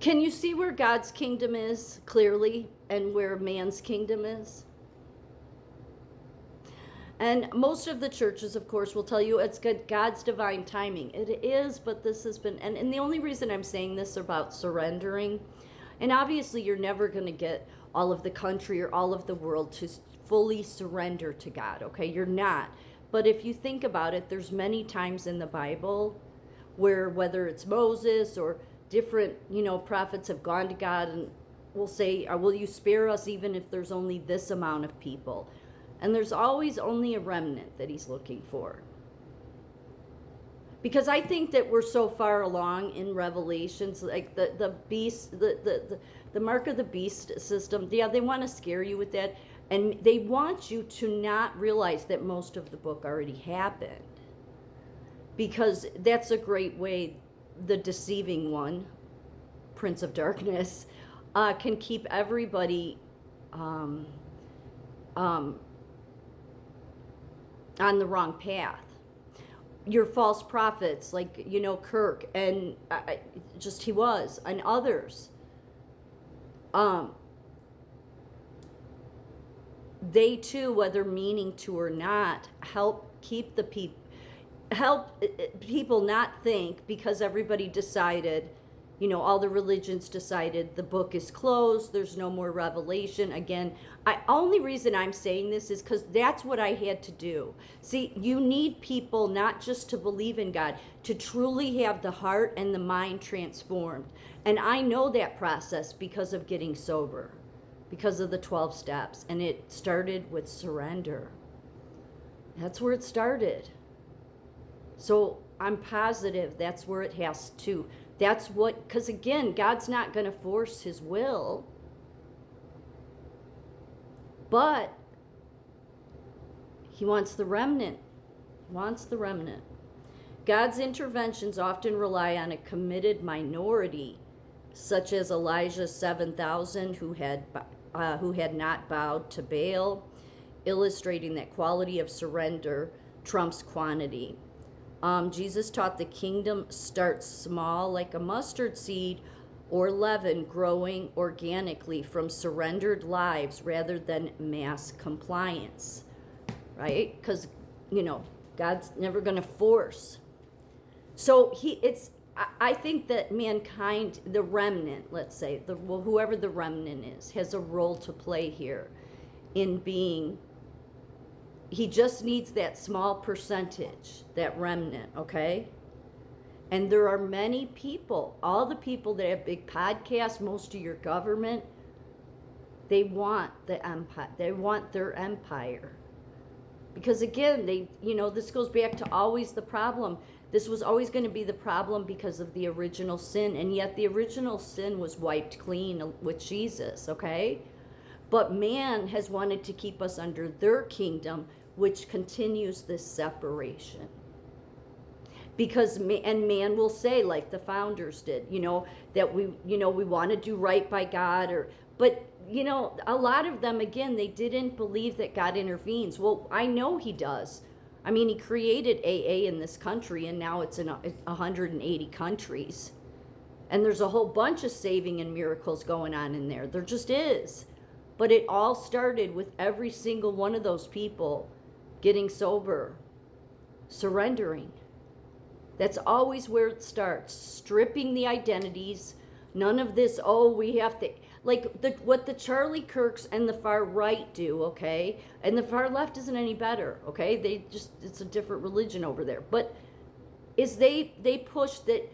Can you see where God's kingdom is clearly and where man's kingdom is? And most of the churches, of course, will tell you it's God's divine timing. It is, but this has been, and the only reason I'm saying this about surrendering, and obviously you're never going to get all of the country or all of the world to fully surrender to God, okay? You're not. But if you think about it, there's many times in the Bible where whether it's Moses or different, prophets have gone to God and will say, will you spare us even if there's only this amount of people? And there's always only a remnant that he's looking for. Because I think that we're so far along in Revelations, like the beast, the mark of the beast system. Yeah, they want to scare you with that. And they want you to not realize that most of the book already happened. Because that's a great way the deceiving one, Prince of Darkness, can keep everybody on the wrong path. Your false prophets, like, Kirk, and he was, and others. They too, whether meaning to or not, help people not think because everybody decided, all the religions decided the book is closed, there's no more revelation. Again, only reason I'm saying this is because that's what I had to do. See, you need people not just to believe in God, to truly have the heart and the mind transformed. And I know that process because of getting sober, because of the 12 steps. And it started with surrender. That's where it started. So I'm positive that's where it has to. That's what, because again, God's not going to force his will. But he wants the remnant. He wants the remnant. God's interventions often rely on a committed minority, such as Elijah's 7,000 who had not bowed to Baal, illustrating that quality of surrender trumps quantity. Jesus taught the kingdom starts small, like a mustard seed or leaven growing organically from surrendered lives rather than mass compliance, right? Because, God's never going to force. So I think that mankind, the remnant, let's say, whoever the remnant is, has a role to play here in being. He just needs that small percentage, that remnant, okay? And there are many people, all the people that have big podcasts, most of your government, they want the empire. They want their empire. Because again, this goes back to always the problem. This was always going to be the problem because of the original sin. And yet the original sin was wiped clean with Jesus, okay? But man has wanted to keep us under their kingdom, which continues this separation. Because man will say, like the founders did, that we want to do right by God, but a lot of them, again, they didn't believe that God intervenes. Well, I know he does. I mean, he created AA in this country, and now it's in 180 countries. And there's a whole bunch of saving and miracles going on in there. There just is. But it all started with every single one of those people getting sober, surrendering. That's always where it starts. Stripping the identities. None of this, we have to, like what the Charlie Kirks and the far right do, okay? And the far left isn't any better, okay? It's a different religion over there. But they push that,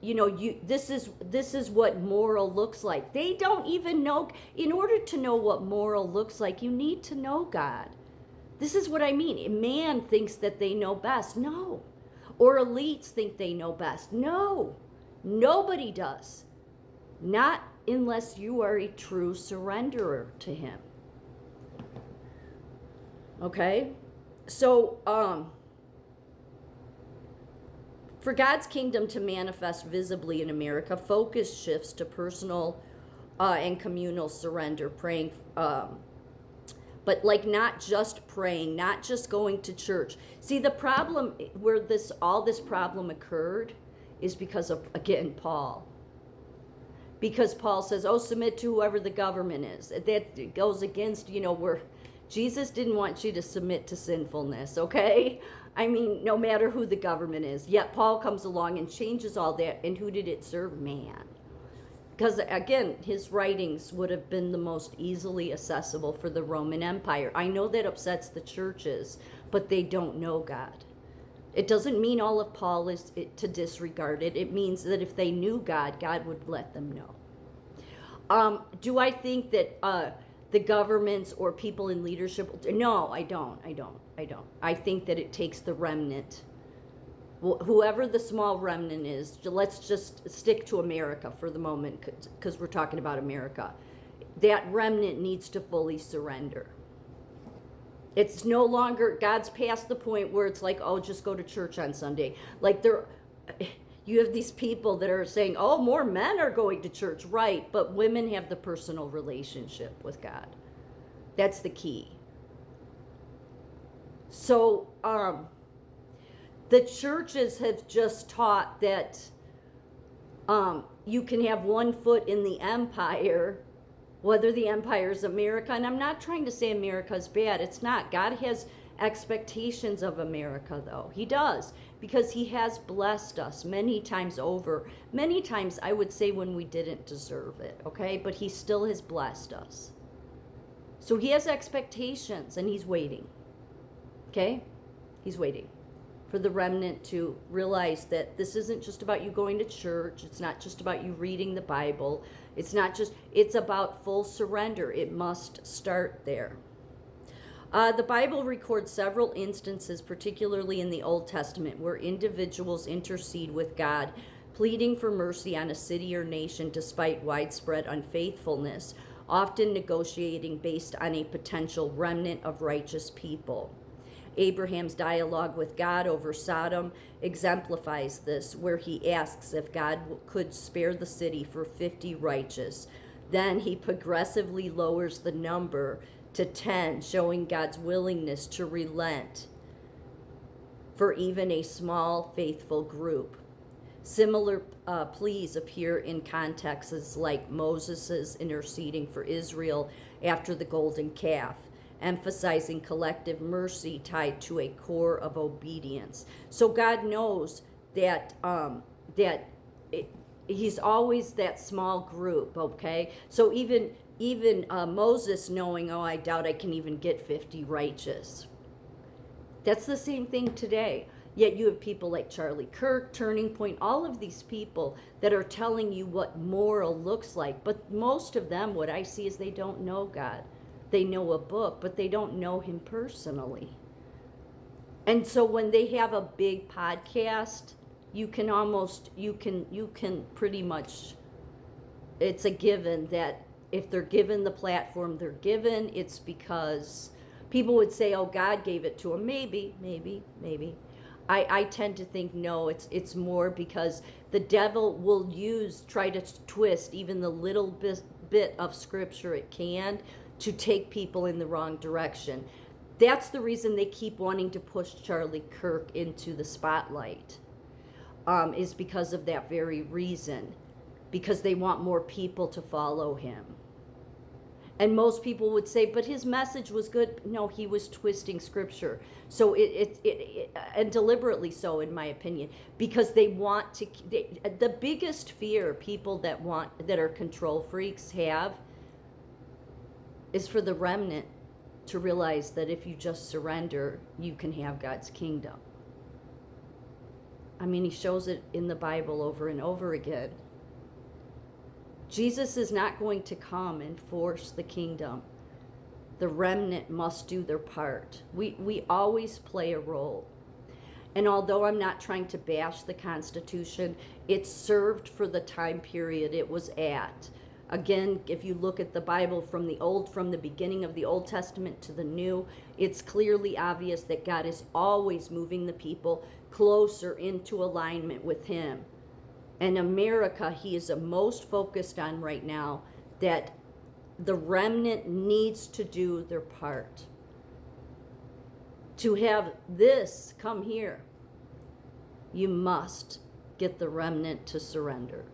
this is what moral looks like. They don't even know. In order to know what moral looks like, you need to know God. This is what I mean. Man thinks that they know best. No. Or elites think they know best. No. Nobody does. Not unless you are a true surrenderer to him. Okay? So, for God's kingdom to manifest visibly in America, focus shifts to personal and communal surrender, praying, but like not just praying, not just going to church. See, the problem where all this problem occurred is because of, again, Paul. because Paul says, oh, submit to whoever the government is. That goes against, where Jesus didn't want you to submit to sinfulness, okay? I mean, no matter who the government is. Yet Paul comes along and changes all that. And who did it serve? Man. Because, again, his writings would have been the most easily accessible for the Roman Empire. I know that upsets the churches, but they don't know God. It doesn't mean all of Paul is to disregard it. It means that if they knew God, God would let them know. Do I think that the governments or people in leadership? No, I don't. I think that it takes the remnant. Whoever the small remnant is, let's just stick to America for the moment, because we're talking about America. That remnant needs to fully surrender. It's no longer, God's past the point where it's like, oh, just go to church on Sunday. Like you have these people that are saying, oh, more men are going to church, right? But women have the personal relationship with God. That's the key. So, the churches have just taught that you can have one foot in the empire, whether the empire is America. And I'm not trying to say America is bad. It's not. God has expectations of America, though. He does, because he has blessed us many times over. Many times, I would say, when we didn't deserve it, okay? But he still has blessed us. So he has expectations, and he's waiting, okay? He's waiting for the remnant to realize that this isn't just about you going to church. It's not just about you reading the Bible. It's about full surrender. It must start there. The Bible records several instances, particularly in the Old Testament, where individuals intercede with God, pleading for mercy on a city or nation despite widespread unfaithfulness, often negotiating based on a potential remnant of righteous people. Abraham's dialogue with God over Sodom exemplifies this, where he asks if God could spare the city for 50 righteous. Then he progressively lowers the number to 10, showing God's willingness to relent for even a small, faithful group. Similar pleas appear in contexts like Moses' interceding for Israel after the golden calf, emphasizing collective mercy tied to a core of obedience. So God knows that he's always that small group, okay? So even Moses knowing, oh, I doubt I can even get 50 righteous. That's the same thing today. Yet you have people like Charlie Kirk, Turning Point, all of these people that are telling you what moral looks like. But most of them, what I see is they don't know God. They know a book, but they don't know him personally. And so when they have a big podcast, you can pretty much, it's a given that if they're given the platform they're given, it's because people would say, oh, God gave it to them. Maybe. I tend to think no, it's more because the devil will try to twist even the little bit of scripture it can to take people in the wrong direction. That's the reason they keep wanting to push Charlie Kirk into the spotlight, is because of that very reason, because they want more people to follow him. And most people would say, but his message was good. No, he was twisting scripture. So and deliberately so, in my opinion, because they want to, the biggest fear people that are control freaks have is for the remnant to realize that if you just surrender, you can have God's kingdom. I mean, he shows it in the Bible over and over again. Jesus is not going to come and force the kingdom. The remnant must do their part. We always play a role. And although I'm not trying to bash the Constitution, it served for the time period it was at. Again, if you look at the Bible from the beginning of the Old Testament to the New, it's clearly obvious that God is always moving the people closer into alignment with him. And America, he is most focused on right now that the remnant needs to do their part. To have this come here, you must get the remnant to surrender.